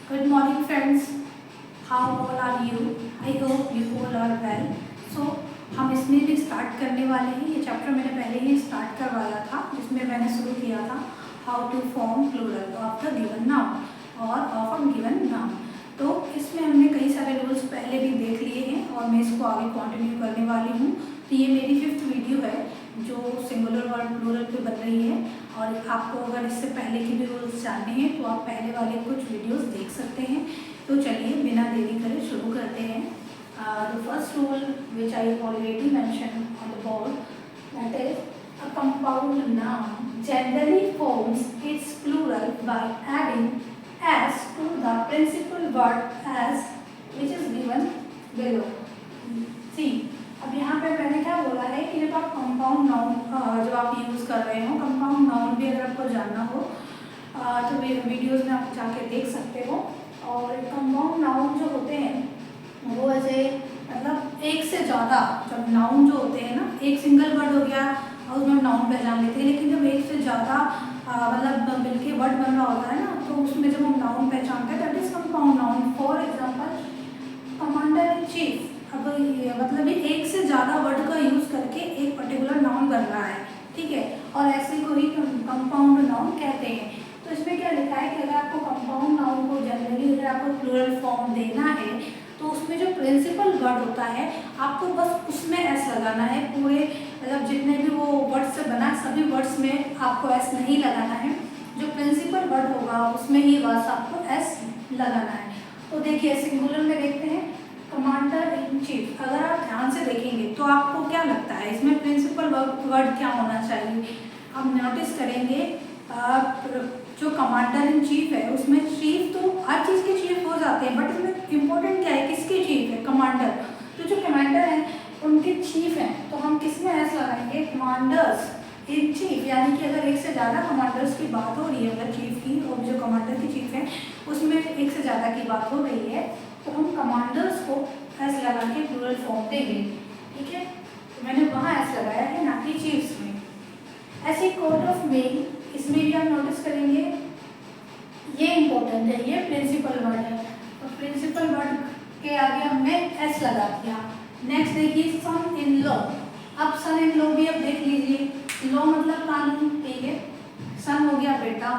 Good morning friends. How all are you? I hope you all are well. So हम इसमें भी start करने वाले हैं। ये चैप्टर मैंने पहले ही स्टार्ट करवाया था, जिसमें मैंने शुरू किया था how to form plural of the given noun और ऑफ अ गिवन नाउन। तो इसमें हमने कई सारे रूल्स पहले भी देख लिए हैं और मैं इसको आगे कंटिन्यू करने वाली हूँ। तो ये मेरी 5th वीडियो है जो सिंगुलर वर्ड प्लूरल पे बन रही है, और आपको अगर इससे पहले के भी रूल्स जानने हैं तो आप पहले वाले कुछ वीडियोस देख सकते हैं। तो चलिए बिना देरी करे शुरू करते हैं। The first rule which I already mention on the board, that is a compound noun generally forms its plural by adding s to the principal word as which is given below. See, अब यहाँ पे मैंने क्या बोला है कि जब आप कंपाउंड नाउन जब आप यूज़ कर रहे हो, कंपाउंड नाउन भी अगर आपको जानना हो तो वीडियोस में आप जाके देख सकते हो। और कंपाउंड नाउन जो होते हैं वो ऐसे मतलब एक से ज़्यादा, जब नाउन जो होते हैं ना, एक सिंगल वर्ड हो गया और उसमें नाउन पहचान लेते हैं, लेकिन जब एक से ज़्यादा मतलब मिलके वर्ड बन रहा होता है ना, तो उसमें जब हम नाउन पहचानते हैं that is compound noun. For example commander in chief, अब ये मतलब ये एक से ज़्यादा वर्ड का यूज़ करके एक पर्टिकुलर नाउन बन रहा है, ठीक है, और ऐसे को ही कंपाउंड नाउन कहते हैं। तो इसमें क्या लिखा है कि अगर आपको कंपाउंड नाउन को जनरली अगर आपको प्लूरल फॉर्म देना है तो उसमें जो प्रिंसिपल वर्ड होता है आपको बस उसमें एस लगाना है। पूरे मतलब जितने भी वो वर्ड से बना सभी वर्ड्स में आपको एस नहीं लगाना है, जो प्रिंसिपल वर्ड होगा उसमें ही बस आपको एस लगाना है। तो देखिए सिंगुलर में देखते हैं कमांडर इन चीफ, अगर आप ध्यान से देखेंगे तो आपको क्या लगता है इसमें प्रिंसिपल वर्ड क्या होना चाहिए? आप नोटिस करेंगे जो कमांडर इन चीफ है उसमें चीफ तो हर चीज़ के चीफ हो जाते हैं, बट इसमें इम्पोर्टेंट क्या है, किसके चीफ है? कमांडर। तो जो कमांडर हैं उनके चीफ हैं, तो हम किस में एस लगाएंगे? कमांडर्स इन चीफ, यानी कि अगर एक से ज़्यादा कमांडर्स की बात हो रही है, मतलब चीफ की, और जो कमांडर की चीफ है उसमें एक से ज़्यादा की बात हो रही है, तो हम कमांडर्स को एस लगा के प्लूरल फॉर्म देंगे, ठीक है। तो मैंने वहाँ एस लगाया है, ना कि चीफ्स में। ऐसे कोर्ट ऑफ मेल, इसमें भी हम नोटिस करेंगे ये इंपॉर्टेंट है, ये प्रिंसिपल वर्ड है, तो प्रिंसिपल वर्ड के आगे हमने एस लगा दिया। नेक्स्ट देखिए सन इन लॉ, अब सन इन लॉ भी अब देख लीजिए, लॉ मतलब कानून, ठीक है, सन हो गया बेटा।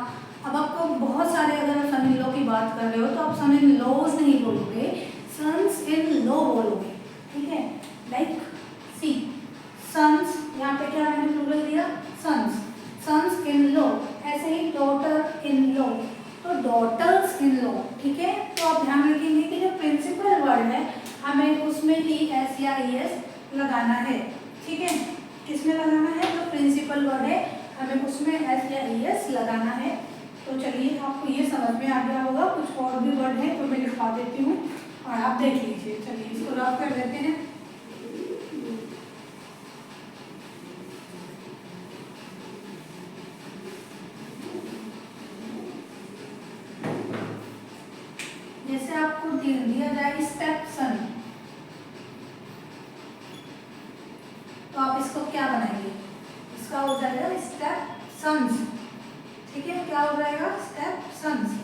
अब आपको बहुत सारे अगर सन इन लॉ की बात कर रहे हो तो आप सन इन लॉज नहीं बोलोगे, सन्स इन लॉ बोलोगे, ठीक है। लाइक सी सन्स, यहाँ पे क्या मैंने प्लूरल दिया? Sons, sons in law. ऐसे ही डॉटर इन लॉ, तो डॉटर्स इन लॉ, ठीक है। तो आप ध्यान रखेंगे कि जो प्रिंसिपल वर्ड है हमें उसमें ही एस या ई एस लगाना है, ठीक है। किसमें लगाना है? जो प्रिंसिपल वर्ड है हमें उसमें एस या ई एस लगाना है। तो चलिए आपको ये समझ में आ गया होगा। कुछ और भी वर्ड है तो मैं लिखवा देती हूँ और आप देख लीजिए। चलिए इसको रफ कर देते हैं। जैसे आपको दिया जाए स्टेप सन, तो आप इसको क्या बनाएंगे? इसका हो जाएगा स्टेप सन्स, ठीक है। क्या हो जाएगा? Step sons.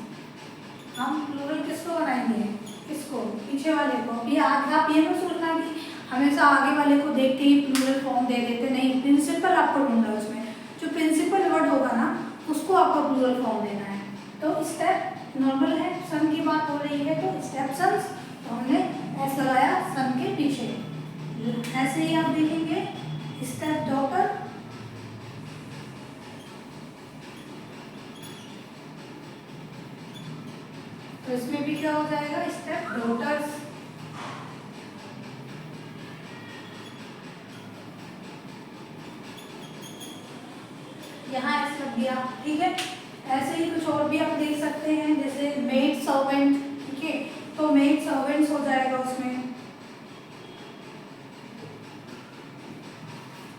हम प्लूरल किसको बनाएंगे? किसको? पीछे वाले को। ये आप ये मत सोचना कि हमेशा आगे वाले को देख के ही प्लूरल फॉर्म दे देते, नहीं, प्रिंसिपल आपको ढूंढना है उसमें, जो प्रिंसिपल वर्ड होगा ना उसको आपको प्लूरल फॉर्म देना है। तो स्टेप नॉर्मल है, सन की बात हो रही है तो स्टेप सन्स, तो हमने एस लगाया सन के पीछे। ऐसे ही आप देखेंगे स्टेप डॉटर, तो इसमें भी क्या हो जाएगा? Step daughters. यहाँ एस लग गया, ठीक है। ऐसे ही कुछ और भी आप देख सकते हैं, जैसे मेड सर्वेंट, ठीक है, तो मेड सर्वेंट्स हो जाएगा उसमें।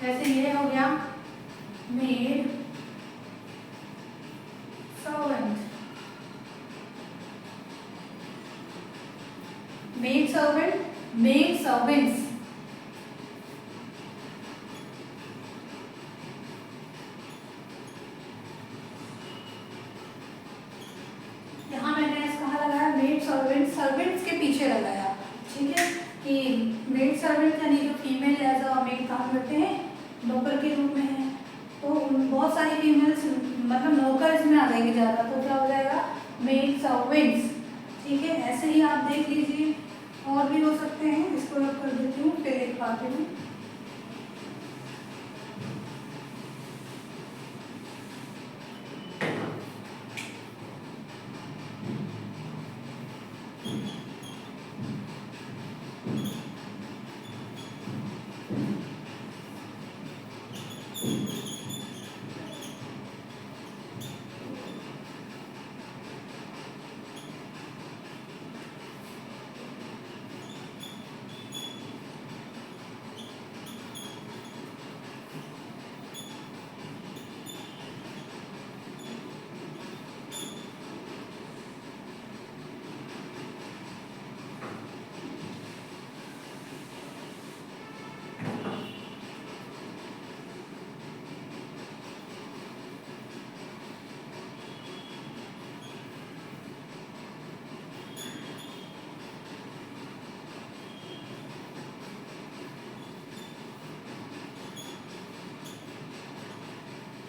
जैसे ये हो गया maid servant, maid servant, made servants. यहाँ मैंने एस कहाँ लगाया? सर्वेंट, सर्वेंट्स के पीछे लगाया, ठीक है, कि मेड सर्वेंट यानी जो फीमेल एज अ मेड काम करते हैं नौकर के रूप में है, तो बहुत सारी फीमेल्स मतलब नौकर इसमें आ जाएंगे ज़्यादा, तो क्या हो जाएगा मेड सर्वेंट्स, ठीक है। ऐसे ही आप देख लीजिए और भी हो सकते हैं, इसको रब कर देती हूँ फिर एक बात में।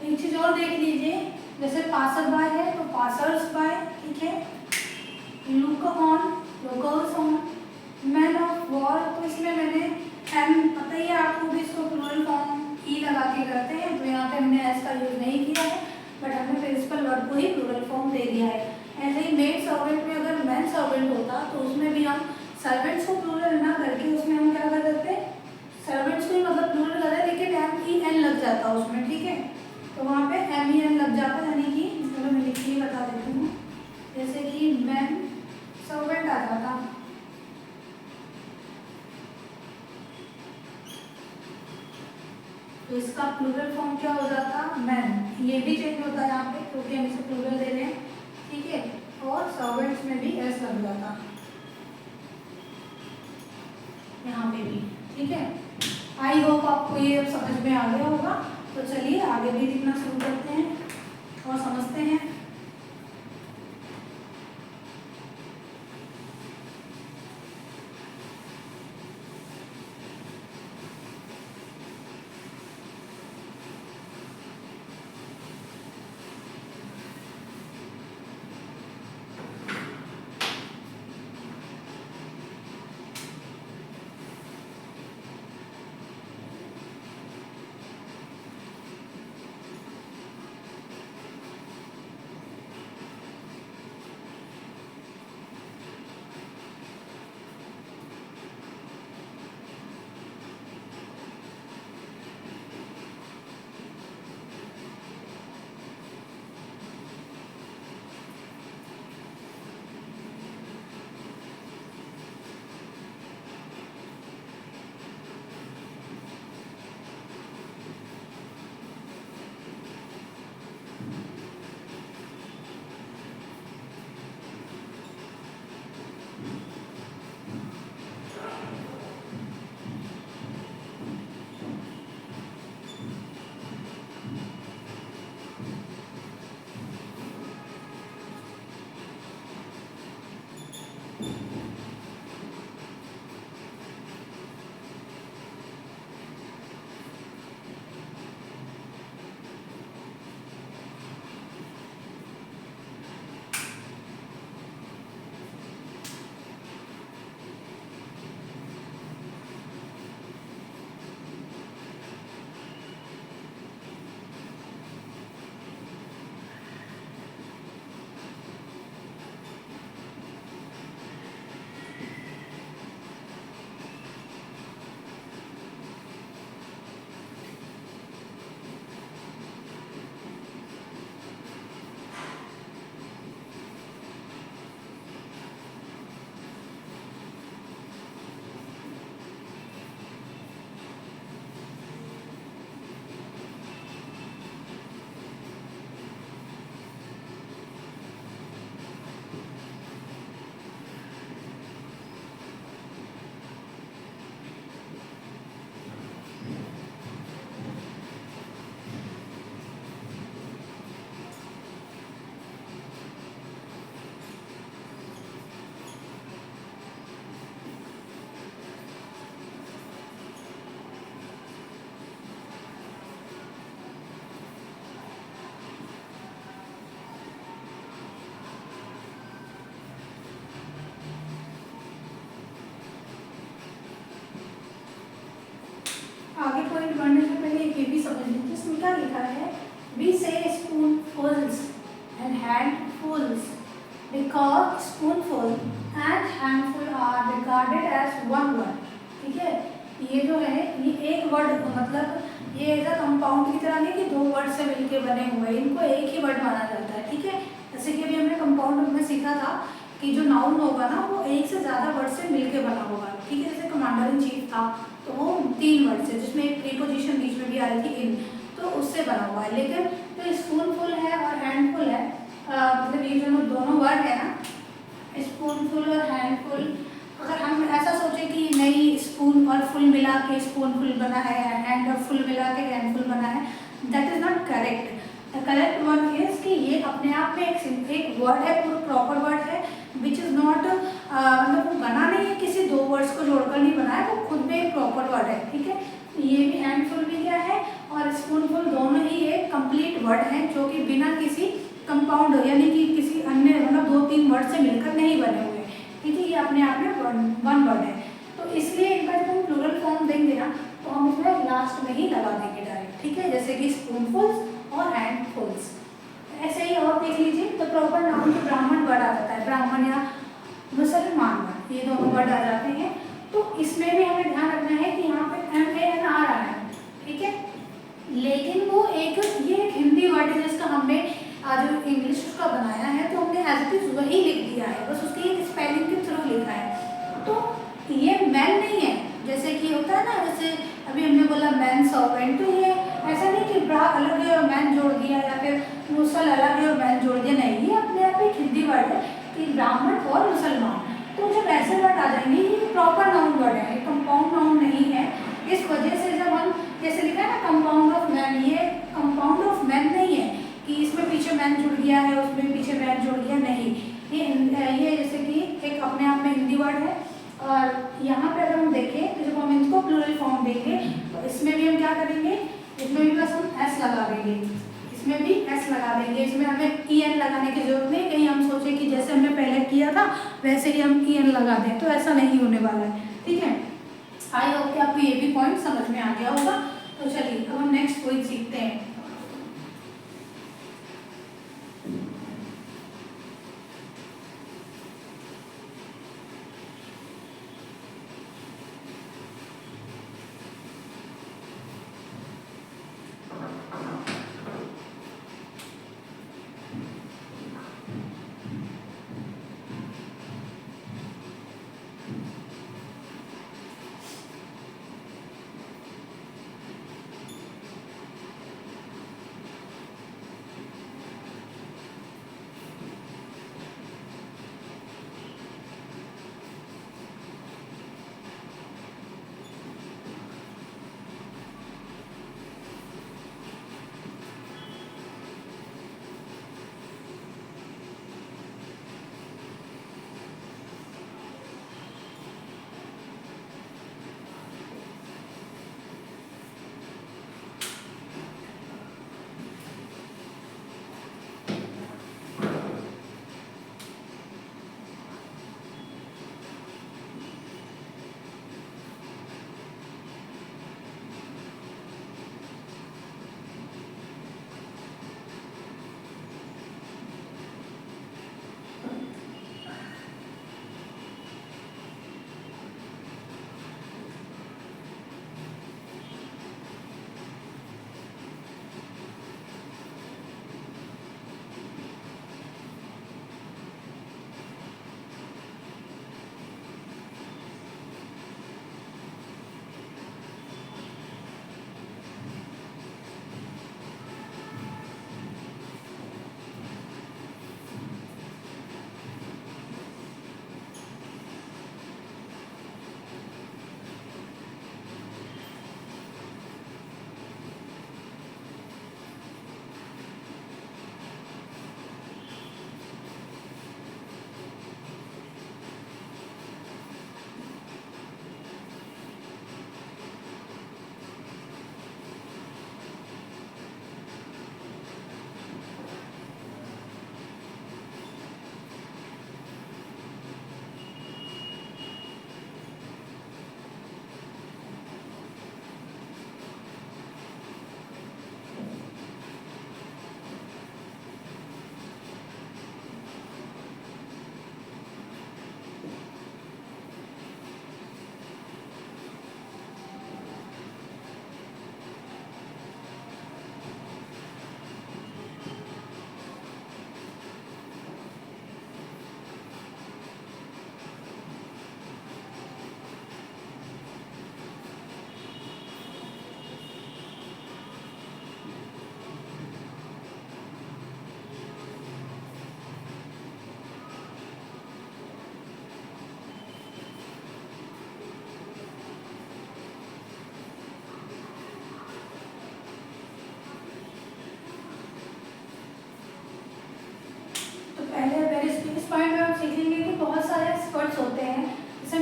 एक चीज और देख लीजिए, जैसे पासर बाय है तो पासर्स बाय, ठीक है, look on, lookers on, man of war, तो इसमें मैंने एम, पता ही है आपको भी, इसको प्लूरल फॉर्म ई लगा के करते हैं, तो यहाँ पे हमने एस का यूज नहीं किया है, बट हमने प्रिंसिपल वर्ब को ही प्लूरल फॉर्म दे दिया है। ऐसे ही मेड सर्वेंट में अगर मैन सर्वेंट होता तो उसमें भी हम सर्वेंट्स को प्लूरल ना करके उसमें हम क्या कर देते, सर्वेंट्स को ही मतलब प्लूरल कर रहे, लेकिन एम ई एन लग जाता उसमें, ठीक है, तो वहाँ पे एम ई एन लग जाता, यानी कि चलो मैं लिख के बता देती हूँ, जैसे कि मैन सर्वेंट आ जाता, तो इसका प्लूरल फॉर्म क्या हो जाता मैन, ये भी चेंज होता है यहाँ पे क्योंकि हम इसे प्लूरल दे रहे हैं, ठीक है, और सर्वेंट्स में भी एस लग जाता यहाँ पे भी, ठीक है। आई होप आपको ये अब समझ में आ गया होगा, तो चलिए आगे भी लिखना शुरू करते हैं और समझते हैं। पढ़ने से पहले एक ये भी समझ लीजिए, इसमें क्या लिखा है, वी से spoonfuls and handfuls because spoonful and handful are regarded as one word। ठीक है, ये जो है ये एक वर्ड, मतलब ये ऐसा कंपाउंड की तरह नहीं कि दो वर्ड से मिलके बने हुए, इनको एक ही वर्ड माना जाता है। ठीक है, जैसे कि अभी हमने कंपाउंड में सीखा था कि जो नाउन होगा ना वो एक से ज़्यादा वर्ड से मिलके बना होगा। ठीक है, जैसे कमांडर इन चीफ था तो वो 3 वर्ड से, जिसमें एक प्रीपोजिशन बीच में भी आ रही थी इन, तो उससे बना हुआ है। लेकिन जो स्पूनफुल है और हैंडफुल है, मतलब ये जो दोनों वर्ड है ना, स्पूनफुल और हैंडफुल, अगर हम ऐसा सोचें कि नहीं स्पून और फुल मिला के स्पूनफुल बना है, हैंड और फुल मिला के हैंडफुल बना है, that is not correct. The correct one is कि ये अपने आप में एक वर्ड है, पूरा प्रॉपर वर्ड है, विच इज़ नॉट, मतलब वो बना नहीं है किसी दो वर्ड्स को जोड़कर नहीं बना है, वो खुद में एक प्रॉपर वर्ड है। ठीक है, ये भी हैंडफुल भी क्या है और स्पूनफुल दोनों ही एक कंप्लीट वर्ड है, जो कि बिना किसी कंपाउंड यानी कि किसी अन्य मतलब 2-3 वर्ड से मिलकर नहीं बने हुए। ठीक है, ये अपने आप में वन वर्ड है। तो इसलिए एक बार जब हम प्लूरल फॉर्म देंगे ना तो हम इसमें लास्ट में ही लगा देंगे डायरेक्ट। ठीक है, जैसे कि स्पूनफुल्स और हैंडफुल्स। ऐसे ही और देख लीजिए, तो प्रॉपर नाउन के ब्राह्मण वर्ड आ जाता है, ब्राह्मण या मुसलमान वर्ड, ये दोनों वर्ड आ जाते हैं। तो इसमें भी हमें ध्यान रखना है कि यहाँ पे MAN आ रहा है। ठीक है, लेकिन वो एक ये एक हिंदी वर्ड है जिसका हमने जो इंग्लिश उसका बनाया है तो हमने एज इट इज वही लिख दिया है, बस उसकी एक स्पेलिंग के थ्रू लिखा है। तो ये मैन नहीं है, जैसे कि होता है ना, जैसे अभी हमने बोला मैन सर्वेंट, तो ये ऐसा नहीं कि ब्रा अलग है और मैन जोड़ दिया या फिर मुसल अलग है और मैन जोड़ दिया, नहीं, ये अपने आप एक हिंदी वर्ड है कि ब्राह्मण और मुसलमान। तो जब ऐसे वर्ड आ जाएंगे ये प्रॉपर नाउन वर्ड है, कंपाउंड नाउन नहीं है। इस वजह से जब हम जैसे लिखा है ना कंपाउंड ऑफ मैन, ये कंपाउंड ऑफ मैन नहीं है कि इसमें पीछे मैन जुड़ गया है उसमें पीछे मैन जुड़ गया, नहीं, ये जैसे कि एक अपने आप में हिंदी वर्ड है। और यहाँ पे अगर हम देखें तो जब हम इसको प्लूरल फॉर्म देंगे तो इसमें भी हम क्या करेंगे, इसमें भी बस हम एस लगा देंगे, इसमें भी एस लगा देंगे, इसमें हमें EN लगाने की जरूरत नहीं, कहीं हम सोचे कि जैसे हमने पहले किया था वैसे ही हम EN लगा दें, तो ऐसा नहीं होने वाला है। ठीक है, आई होप कि आपको ये भी पॉइंट समझ में आ गया होगा। तो चलिए अब हम नेक्स्ट पॉइंट सीखते हैं।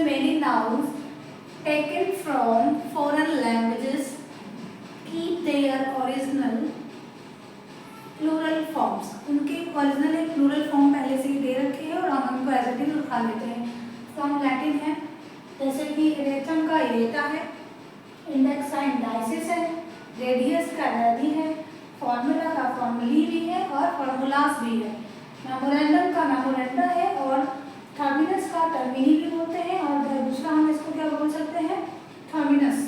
इसमें many nouns taken from foreign languages keep their original plural forms. उनके ओरिजिनल एक प्लूरल फॉर्म पहले से ही दे रखे हैं और हम उनको एज इट इज उठा लेते हैं. फ्रॉम लैटिन है, जैसे कि इरेटम का इरेटा है, इंडेक्स का इंडाइसिस है, रेडियस का रेडी है, फॉर्मूला का फॉर्मूली भी है और फॉर्मूलास भी है. मेमोरेंडम का मेमोरेंडा है और टर्मिनस का टर्मिनी भी बोलते हैं और दूसरा हम इसको क्या बोल सकते हैं, टर्मिनस,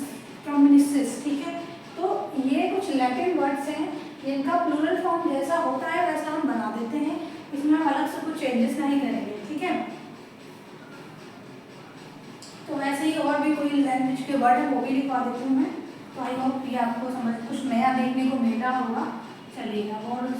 टर्मिनिसिस. ठीक है, तो ये कुछ लैटिन वर्ड्स हैं जिनका प्लूरल फॉर्म जैसा होता है वैसा हम बना देते हैं. इसमें हम अलग से कुछ चेंजेस नहीं करेंगे. ठीक है, तो वैसे ही और भी कोई लैंग्वेज के वर्ड है वो भी लिखवा देती हूँ मैं. तो आई होप ये आपको समझ कुछ नया देखने को मिला होगा. चलिएगा और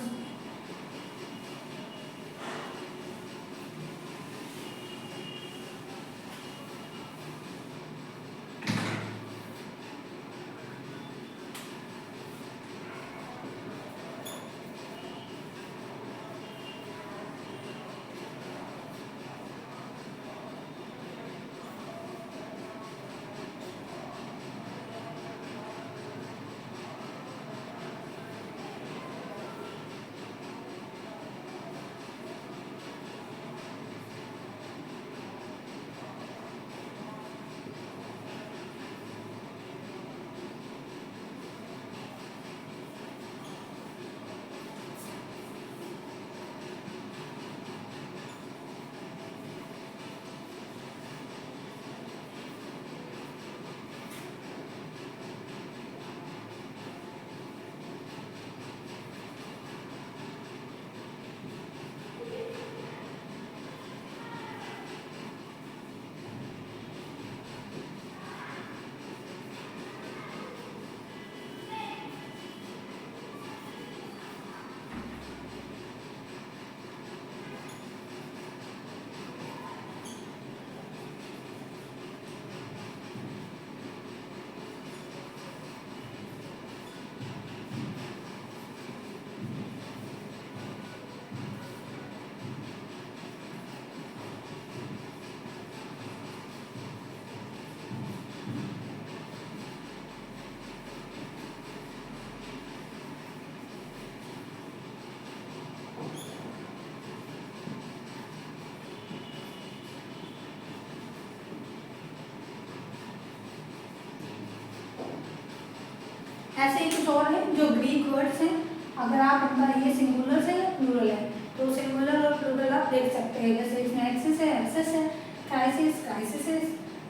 ऐसे ही कुछ और है जो ग्रीक वर्ड्स हैं. अगर आप इनका ये सिंगुलर है या प्लूरल है तो सिंगुलर और प्लूरल आप देख सकते हैं. जैसे इसमें एक्सिस है, एक्सेस है, crisis, crisis,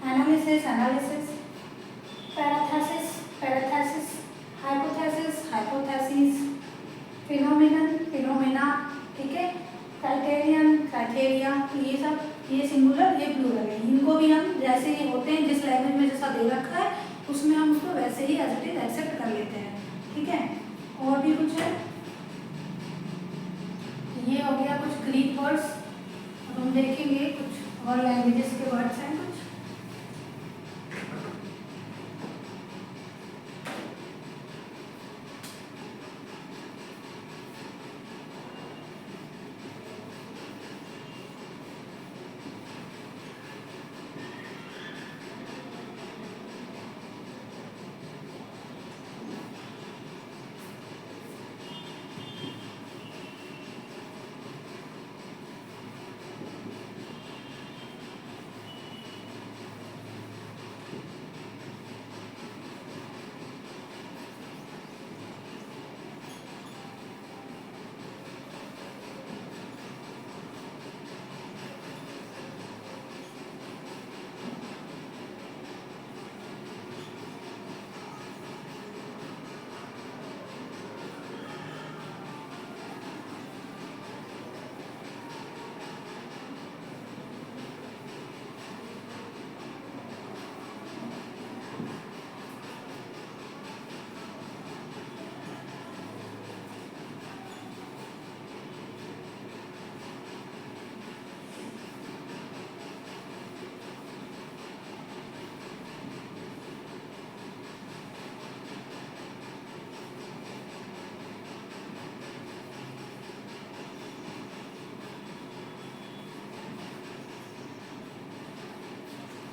analysis, analysis, parenthesis, parenthesis, hypothesis, hypothesis, phenomenon, phenomena. ठीक है, क्राइटेरियन, क्राइटेरिया. ये सब ये सिंगुलर ये प्लूरल है. इनको भी हम जैसे ये होते हैं जिस लैंग्वेज में जैसा दे रखा है उसमें हम उसको वैसे ही एज इट इज एक्सेप्ट कर लेते हैं. ठीक है, और भी कुछ है. ये हो गया कुछ ग्रीक वर्ड्स. अब हम देखेंगे कुछ और लैंग्वेजेस के वर्ड्स हैं कुछ.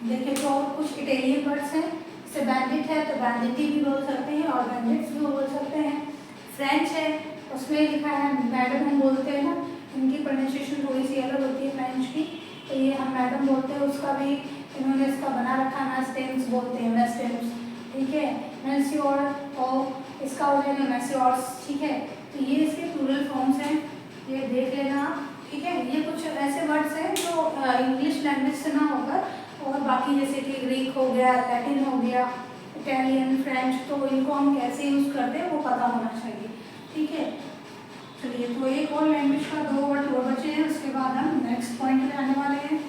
देखिए तो और कुछ इटालियन वर्ड्स हैं, जैसे बैंडिट है तो बैंडिटी भी बोल सकते हैं और बैंडिट्स भी बोल सकते हैं। फ्रेंच है, उसमें लिखा है मैडम हम बोलते हैं ना, इनकी प्रोनाउंसिएशन थोड़ी सी अलग होती है फ्रेंच की, तो ये हम मैडम बोलते हैं, उसका भी इन्होंने इसका बना रखा है मैस्टेम्स बोलते हैं, मैस्टेम्स, ठीक है। मैस्योर और इसका हो जाएगा मैस्योर्स, ठीक है। तो ये इसके प्लूरल फॉर्म्स हैं, ये देख लेना आप, ठीक है। ये कुछ ऐसे वर्ड्स हैं जो इंग्लिश लैंग्वेज से ना होकर और बाकी जैसे कि ग्रीक हो गया, लैटिन हो गया, इटालियन, फ्रेंच, तो इनको हम कैसे यूज़ करते हैं वो पता होना चाहिए, ठीक है। चलिए तो एक और लैंग्वेज का 2 वर्ड और बचे हैं, उसके बाद हम नेक्स्ट पॉइंट पे आने वाले हैं।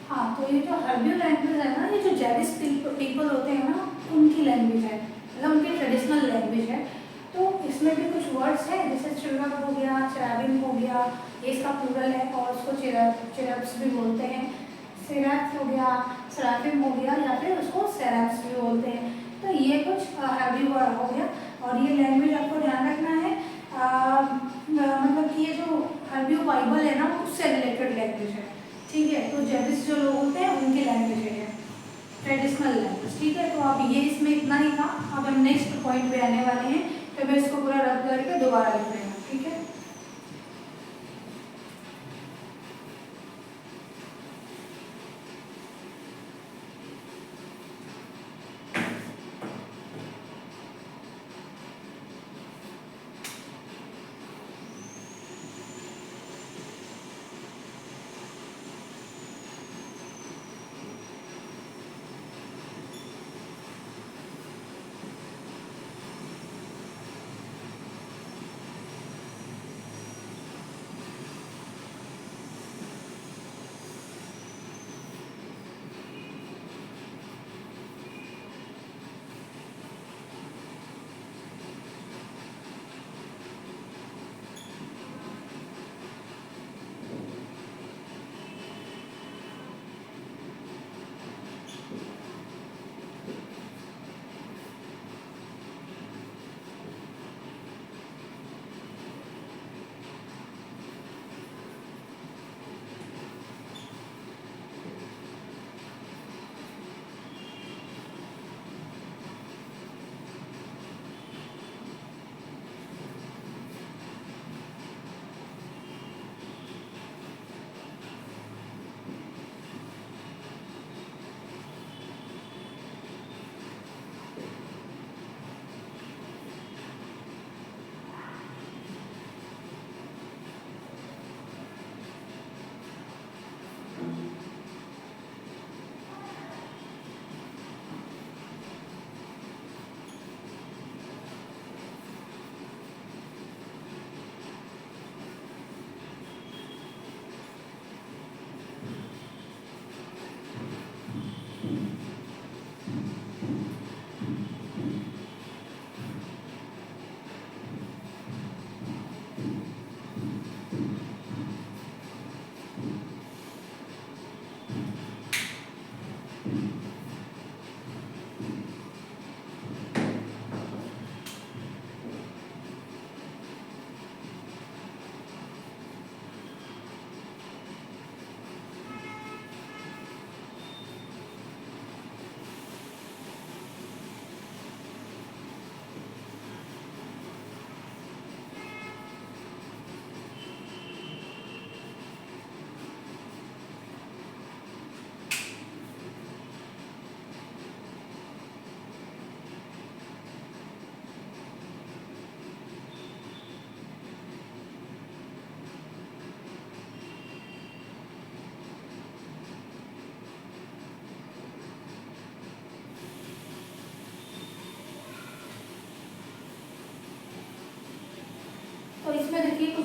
हाँ, तो ये जो हर्बियो लैंग्वेज है ना, ये जो जैविस पीपल होते हैं ना, उनकी लैंग्वेज है, मतलब उनकी ट्रेडिशनल लैंग्वेज है। तो इसमें भी कुछ वर्ड्स हैं, जैसे चिरब हो गया, चैबिन हो गया, ये इसका प्लूरल है और उसको चिरब्स भी बोलते हैं। सिरैप्स हो गया, सराफिम हो गया, या फिर उसको सेरैप्स भी बोलते हैं। तो ये कुछ हर्बियो वर्ड हो गया, और ये लैंग्वेज आपको ध्यान रखना है, मतलब कि ये जो हर्बियो बाइबल है ना, उससे रिलेटेड लैंग्वेज है, ठीक है। तो जैविस जो लोग होते हैं उनकी लैंग्वेज है ट्रेडिशनल लैंग्वेज, ठीक है। तो अब ये इसमें इतना ही था। अब हम नेक्स्ट पॉइंट पे आने वाले हैं, तो मैं इसको पूरा रद्द करके दोबारा लिख रही हूँ, ठीक है।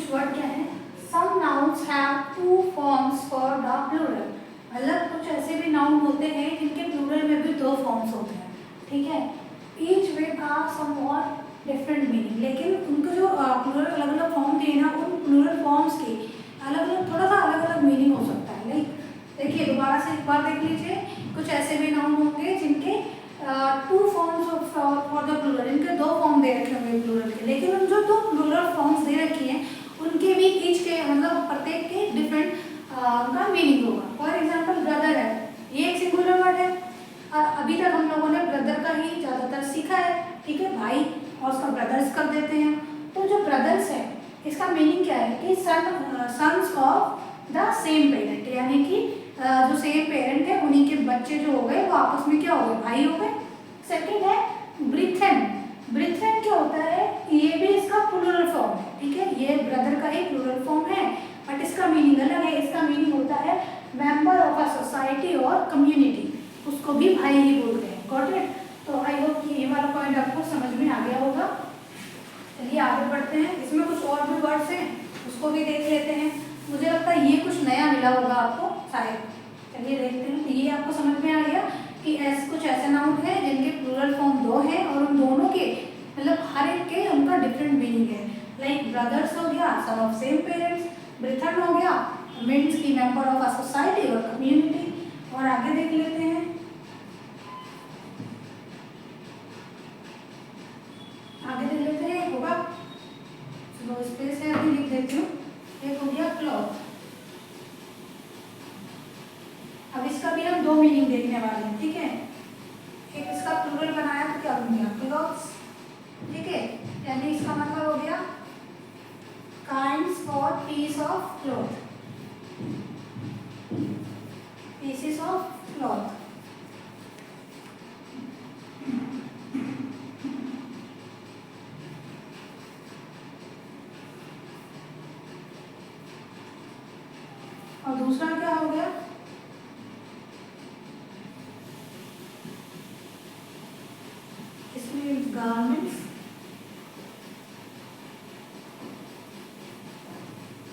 कुछ वर्ड क्या है, some nouns have two forms for the plural, मतलब कुछ ऐसे भी नाउन होते हैं जिनके प्लूरल में भी दो फॉर्म्स होते हैं, ठीक है। Each with are somewhat different meaning, लेकिन उनको जो प्लूरल अलग अलग फॉर्म दिए ना, उन प्लूरल फॉर्म्स के अलग अलग थोड़ा सा अलग अलग मीनिंग हो सकता है। लाइक देखिए दोबारा से एक बार देख लीजिए, कुछ ऐसे भी नाउन होंगे जिनके two forms for the plural, इनके दो फॉर्म दे रखे होंगे प्लूरल के, लेकिन उन जो दो प्लूरल फॉर्म्स दे रखी हैं उनके भी ईच के मतलब प्रत्येक के डिफरेंट का मीनिंग होगा। फॉर एग्जाम्पल ब्रदर है, ये एक सिंगुलर वर्ड है और अभी तक हम लोगों ने ब्रदर का ही ज़्यादातर सीखा है, ठीक है, भाई और उसका ब्रदर्स कर देते हैं। तो जो ब्रदर्स है इसका मीनिंग क्या है कि sons of the same parent, यानी कि जो सेम पेरेंट है उन्हीं के बच्चे जो हो गए वो आपस में क्या हो गए, भाई हो गए। सेकेंड है ब्रिथन, ब्रिथन क्या होता है, ये भी इसका प्लूरल फॉर्म है, ठीक है, ये ब्रदर का ही प्लूरल फॉर्म है बट इसका मीनिंग अलग है। इसका मीनिंग होता है मेंबर ऑफ अ सोसाइटी और कम्युनिटी, उसको भी भाई ही बोलते हैं। Got it? तो आई होप कि ये वाला पॉइंट आपको समझ में आ गया होगा। चलिए आगे बढ़ते हैं, इसमें कुछ और भी वर्ड्स हैं उसको भी देख लेते हैं। मुझे लगता है ये कुछ नया मिला होगा आपको शायद। चलिए देखते हैं, ये आपको समझ में आ गया कि कुछ ऐसे नाउन है जिनके प्लूरल फॉर्म दो हैं और उन दोनों के मतलब हर एक के उनका डिफरेंट मीनिंग है। लाइक ब्रदर्स हो गया सन ऑफ सेम पेरेंट्स, ब्रिथन हो गया मीन्स की मेंबर ऑफ अ सोसाइटी और कम्युनिटी। और आगे देख लेते हैं, आगे देख लेते हैं होगा, चलो स्पेस है अभी लिख देती हूँ। एक हो गया क्लॉथ, अब इसका भी हम दो मीनिंग देखने वाले हैं, ठीक है। एक इसका प्लूरल बनाया तो क्या बन गया, क्लॉथ्स, ठीक है, यानी इसका मतलब हो गया काइंड्स और piece of cloth, pieces of cloth. और दूसरा क्या हो गया, इसमें गारमेंट्स।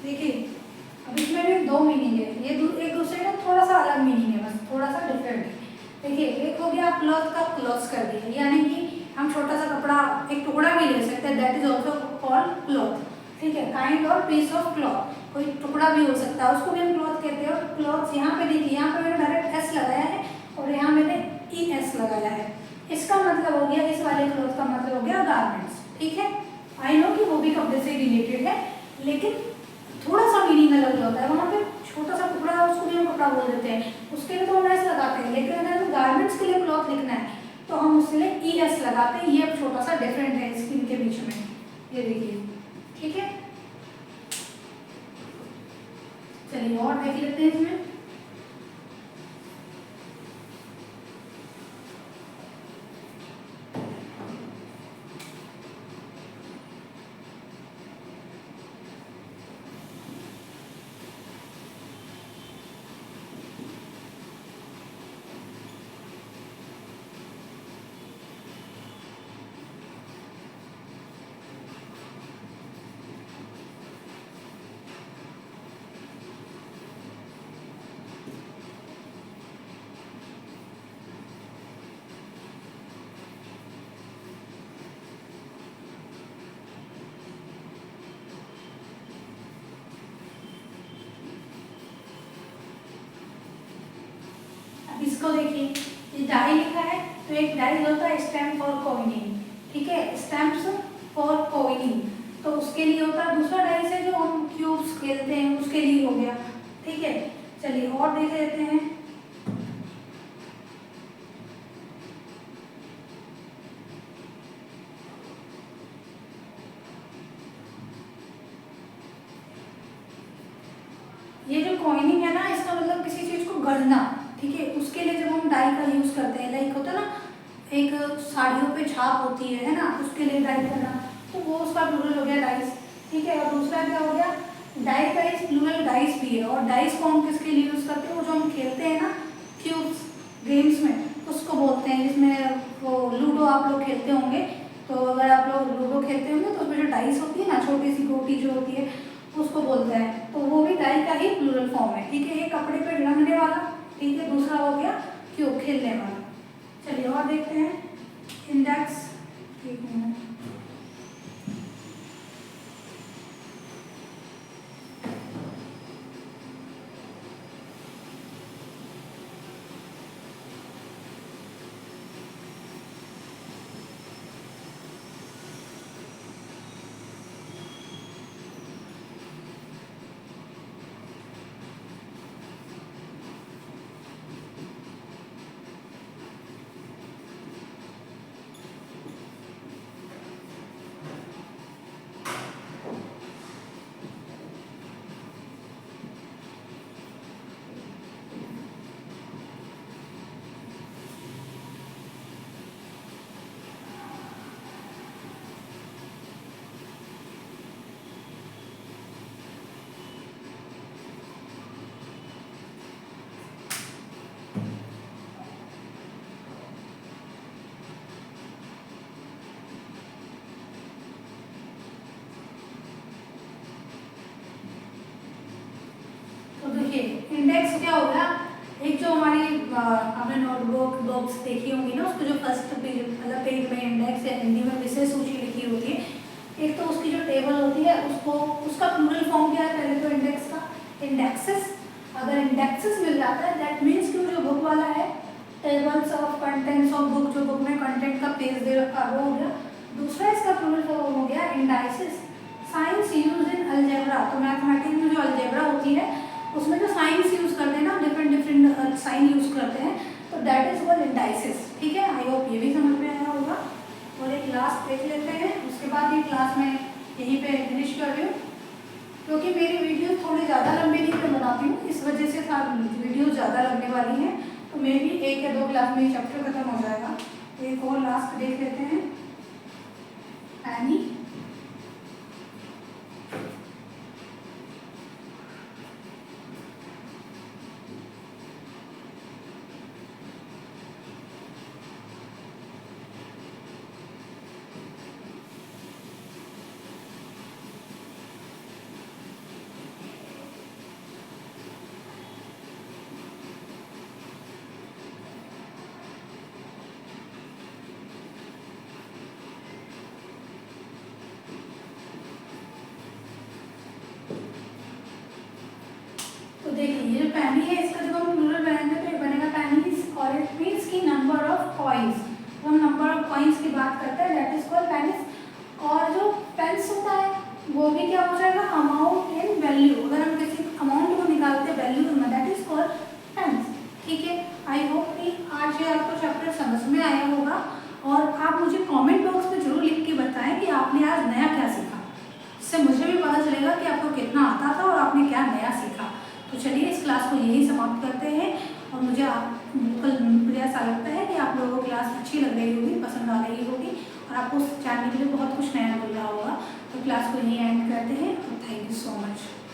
देखिए अब इसमें भी दो मीनिंग है, ये एक दूसरे का थोड़ा सा अलग मीनिंग है, बस थोड़ा सा डिफरेंट है। देखिए एक हो गया क्लॉथ का क्लॉथ्स कर दिया, यानी कि हम छोटा सा कपड़ा एक टुकड़ा भी ले सकते हैं, that is also called cloth, ठीक है, काइंड और पीस ऑफ क्लॉथ, कोई टुकड़ा भी हो सकता है उसको भी हम क्लॉथ कहते हैं। और क्लॉथ्स यहाँ पे देखिए, यहाँ पे मैंने डायरेक्ट एस लगाया है और यहाँ मैंने ई एस लगाया है, इसका मतलब हो गया, इस वाले क्लॉथ का मतलब हो गया गारमेंट्स, ठीक है। आई नो कि वो भी कपड़े से रिलेटेड है लेकिन थोड़ा सा मीनिंग अलग होता है, वहाँ पे छोटा सा टुकड़ा है उसको भी हम कपड़ा बोल देते हैं, उसके लिए तो हम एस लगाते हैं, लेकिन अगर हमें गारमेंट्स के लिए क्लॉथ लिखना है तो हम उसके लिए ई एस लगाते हैं। ये अब छोटा सा डिफरेंट है स्किन के बीच में, ये देखिए, ठीक है। चलिए और देख लेते हैं इसमें, इसको देखिए, ये डाई लिखा है तो एक डाई होता है स्टैम्प फॉर कॉइनिंग, ठीक है, स्टैम्प्स फॉर कॉइनिंग, तो उसके लिए होता है। दूसरा डाई से जो हम क्यूब्स खेलते हैं उसके लिए हो गया, ठीक है। चलिए और देख लेते हैं, ये जो कॉइनिंग है ना, इसका मतलब किसी चीज को गढ़ना, ठीक है, उसके लिए जब हम डाई का यूज करते हैं, लाइक होता है ना एक साड़ियों पे छाप होती है ना, उसके लिए डाई करना, तो वो उसका प्लूरल हो गया डाइस, ठीक है। और दूसरा क्या हो गया, डाई का प्लूरल डाइस भी है, और डाइस को हम किसके लिए यूज करते हैं, वो जो हम खेलते हैं ना क्यूब्स गेम्स में, उसको बोलते हैं, जिसमें वो लूडो आप लोग खेलते होंगे, तो अगर आप लोग लूडो खेलते होंगे तो उसमें जो डाइस होती है ना, छोटी सी गोटी जो होती है, उसको बोलते हैं, तो वो भी डाई का ही प्लूरल फॉर्म है। ठीक है, एक कपड़े पे रंगने वाला, ठीक है, दूसरा हो गया क्यों, खेलने वाला। चलिए और देखते हैं इंडेक्स। एक मिनट, तो देखिए इंडेक्स क्या होगा, एक जो हमारी आपने नोटबुक बुक्स देखी होंगी ना, उसको जो फर्स्ट पेज मतलब पेज में इंडेक्स या हिंदी में विषय सूची लिखी होती है, एक तो उसकी जो टेबल होती है उसको, उसका प्लूरल फॉर्म क्या है पहले तो इंडेक्स का, इंडेक्सेस। अगर इंडेक्सेस मिल जाता है दैट मीन्स कि जो बुक वाला है, tables of contents of book, जो बुक में कंटेंट का पेज दे रखा है वो हो गया। दूसरा इसका प्लूरल फॉर्म हो गया indices, science use in algebra. तो मैथमेटिक्स में जो अलजेब्रा होती है उसमें जो साइंस यूज करते हैं ना, डिफरेंट डिफरेंट साइन यूज करते हैं, तो दैट इज कॉल्ड इंडाइसिस। ठीक है, आई होप ये भी समझ में आया होगा। और एक क्लास देख लेते हैं, उसके बाद ये क्लास मैं यहीं पे फिनिश कर रही हूँ, क्योंकि मेरी वीडियो थोड़ी ज़्यादा लंबी नहीं मैं बनाती हूँ, इस वजह से था वीडियो ज़्यादा लगने वाली है। तो मे भी 1 या 2 क्लास में ये चैप्टर खत्म हो जाएगा। एक और लास्ट देख लेते हैं, एनी। देखिए ये जो पैनी है इसका जब हम प्लूरल बनाएंगे तो ये बनेगा पैनीज, और इट मीन्स की नंबर ऑफ कॉइन्स। तो हम नंबर ऑफ कॉइन्स की बात करते हैं, दैट इज कॉल्ड पैनीज। और जो पेंस होता है वो भी क्या हो जाएगा, अमाउंट इन वैल्यू। अगर हम किसी अमाउंट को निकालते हैं वैल्यू में, दैट इज कॉल्ड पेंस। ठीक है, आई होप कि आज ये आपको चैप्टर समझ में आया होगा। और आप मुझे कॉमेंट बॉक्स में जरूर लिख के बताएं कि आपने आज नया क्या सीखा, इससे मुझे भी पता चलेगा कि आपको कितना आता था और आपने क्या नया सीखा। तो चलिए इस क्लास को यही समाप्त करते हैं। और मुझे ऐसा लगता है कि आप लोगों को क्लास अच्छी लग रही होगी, पसंद आ रही होगी, और आपको जानने के लिए बहुत कुछ नया मिल रहा होगा। तो क्लास को यही एंड करते हैं। Thank you so much.